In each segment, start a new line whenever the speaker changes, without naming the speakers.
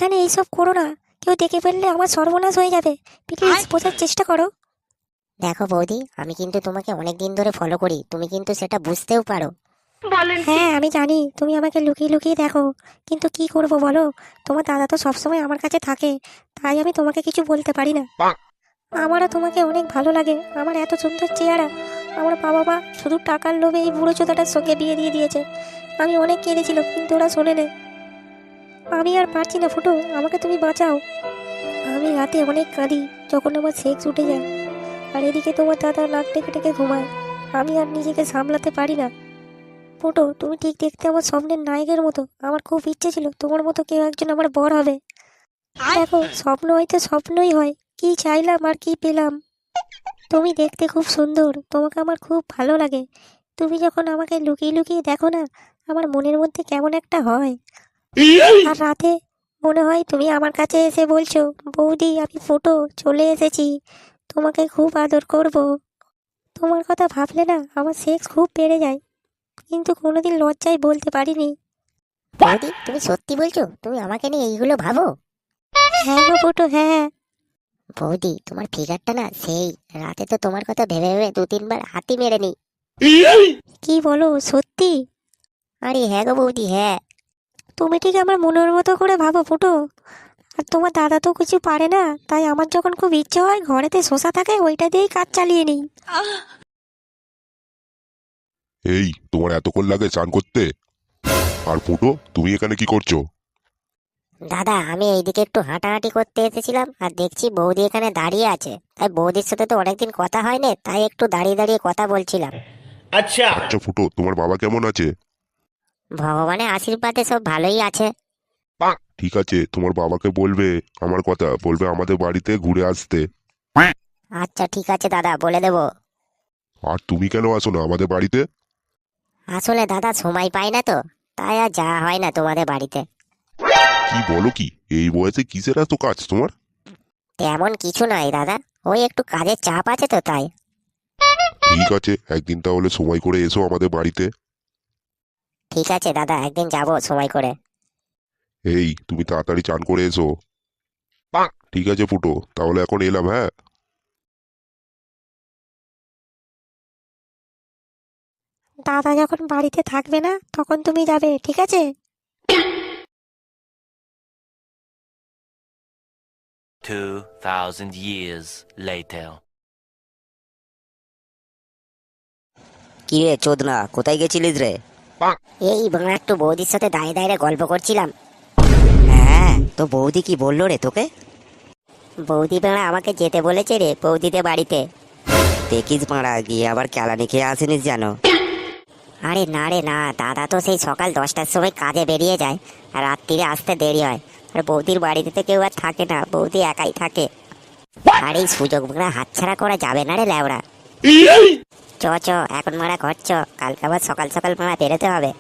এইখানে এইসব করো না, কেউ দেখে ফেললে আমার সর্বনাশ হয়ে যাবে। প্লিজ বোঝার চেষ্টা করো।
দেখো বৌদি, আমি কিন্তু তোমাকে অনেক দিন ধরে ফলো করি, তুমি কিন্তু সেটা বুঝতেও পারো।
হ্যাঁ আমি জানি তুমি আমাকে লুকিয়ে লুকিয়ে দেখো, কিন্তু কি করব বলো, তোমার দাদা তো সবসময় আমার কাছে থাকে, তাই আমি তোমাকে কিছু বলতে পারি না। আমারও তোমাকে অনেক ভালো লাগে, আমার এত সুন্দর চেহারা। আমার বাবা মা শুধু টাকার লোভে এই বুড়ো চোদাটার সঙ্গে বিয়ে দিয়ে দিয়েছে। আমি অনেক কেঁদেছিলাম কিন্তু ওরা শোনেনি। আমি আর পারছি না ফুটো, আমাকে তুমি বাঁচাও। আমি রাতে অনেক কাঁদি যখন আমার সেক্স উঠে যায়, আর এদিকে তোমার দাদা নাক ডেকে ডেকে ঘুমায়। আমি আর নিজেকে সামলাতে পারি না। ফুটো, তুমি ঠিক দেখতে আমার স্বপ্নের নায়কের মতো, আমার খুব ইচ্ছে ছিল তোমার মতো কেউ একজন আমার বর হবে। দেখো স্বপ্ন হয়তো স্বপ্নই হয়, কি চাইলাম আর কি পেলাম। তুমি দেখতে খুব সুন্দর, তোমাকে আমার খুব ভালো লাগে। তুমি যখন আমাকে লুকিয়ে লুকিয়ে দেখো না, আমার মনের মধ্যে কেমন একটা হয়। আর রাতে মনে হয় তুমি আমার কাছে এসে বলছো, বৌদি আমি ফুটো চলে এসেছি, তোমাকে খুব আদর করব। তোমার কথা ভাবলে না আমার সেক্স খুব বেড়ে যায়, কিন্তু কোনোদিন লজ্জায় বলতে পারিনি।
বৌদি, তুমি সত্যি বলছো? তুমি আমাকে নিয়ে এইগুলো ভাবো?
হ্যাঁ গো ফুটো, হ্যাঁ।
বৌদি, তোমার ফিগারটা না সেই, রাতে তো তোমার কথা ভেবে ভেবে 2-3 বার হাতি মেরে নি।
কি বলো সত্যি?
আরে হ্যাঁ গো বৌদি, হ্যাঁ।
তুমি ঠিক আমার মনের মতো করে ভাবো ফুটো। আর তোমার দাদা তো কিছু পারে না, তাই আমার যখন খুব ইচ্ছে হয় ঘরেতে শসা থাকে ওইটা দিয়েই কাজ চালিয়ে নিই।
এই, তোমার এতক্ষণ লাগে চান করতে? আর ফুটো, তুমি এখানে কি করছো?
দাদা, আমি এইদিকে একটু হাঁটাহাঁটি করতে এসেছিলাম, আর দেখছি বৌদি এখানে দাঁড়িয়ে আছে, তাই বৌদির সাথে তো অনেকদিন কথা হয়নি, তাই একটু দাঁড়িয়ে দাঁড়িয়ে কথা বলছিলাম।
আচ্ছা ফুটো, তোমার বাবা কেমন আছে?
ভগবানের আশীর্বাদে সব ভালোই আছে।
ঠিক আছে, তোমার বাবাকে বলবে আমার কথা, বলবে আমাদের বাড়িতে ঘুরে আসতে।
আচ্ছা ঠিক আছে দাদা, বলে দেবো।
আর তুমি কেন আসো না আমাদের বাড়িতে?
আসলে দাদা সময় পাই না তো, তাই আর যাওয়া হয় না তোমাদের বাড়িতে।
কি বলো কি, এই বয়সে কিসের এত কাজ তোমার?
তেমন কিছু নয় দাদা, ওই একটু কাজের চাপ আছে তো তাই।
ঠিক আছে, একদিন তাহলে সময় করে এসো আমাদের বাড়িতে।
ঠিক আছে দাদা, একদিন যাব সময় করে।
এই, তুমি তাড়াতাড়ি চান করে এসো। ঠিক আছে ফুটো, তাহলে এখন এলাম, হ্যাঁ।
দাদা যখন বাড়িতে থাকবে না তখন তুমি যাবে, ঠিক আছে?
2,000 years later.
কি রে চোদনা, কোথায় গেছিলিস রে?
এই বাংলা একটু বৌদির সাথে দাঁড়িয়ে দাঁড়িয়ে গল্প করছিলাম।
হ্যাঁ, তো বৌদি কি বললো রে তোকে?
বৌদি বাংলা আমাকে যেতে বলেছে রে বৌদিদের বাড়িতে।
দেখিস মারা, গিয়ে আবার কেলানি খেয়ে আসিনিস জানো।
আরে না রে না, দাদা তো সেই সকাল 10টার সময় কাজে বেরিয়ে যায়, আর রাত্রিরে আসতে দেরি হয়। আর বৌদির বাড়িতে তো কেউ আর থাকে না, বৌদি একাই থাকে। আর এই সুযোগ মারা হাতছাড়া করা যাবে না রে ল্যাওড়া। চ চ এখন মারা ঘর চ, কালকে আবার সকাল সকাল মারা বেরোতে হবে।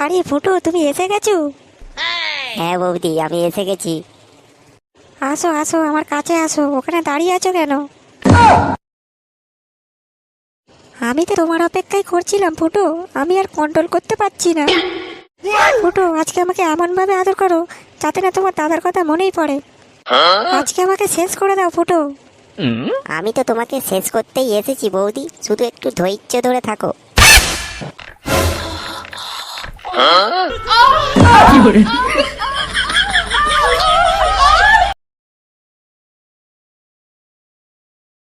আরে ফুটো, তুমি এসে গেছো?
হ্যাঁ বৌদি, আমি এসে গেছি।
আসো আসো আমার কাছে আসো, ওখানে দাঁড়িয়ে আছো কেন? আমি তো তোমার অপেক্ষায় করছিলাম ফুটো, আমি আর কন্ট্রোল করতে পারছি না। ফুটো, আজকে আমাকে এমন ভাবে আদর করো যাতে না তোমার দাদার কথা মনেই পড়ে। আজকে আমাকে শেষ করে দাও ফুটো।
আমি তো তোমাকে শেষ করতেই এসেছি বৌদি, শুধু একটু ধৈর্য ধরে থাকো।
কি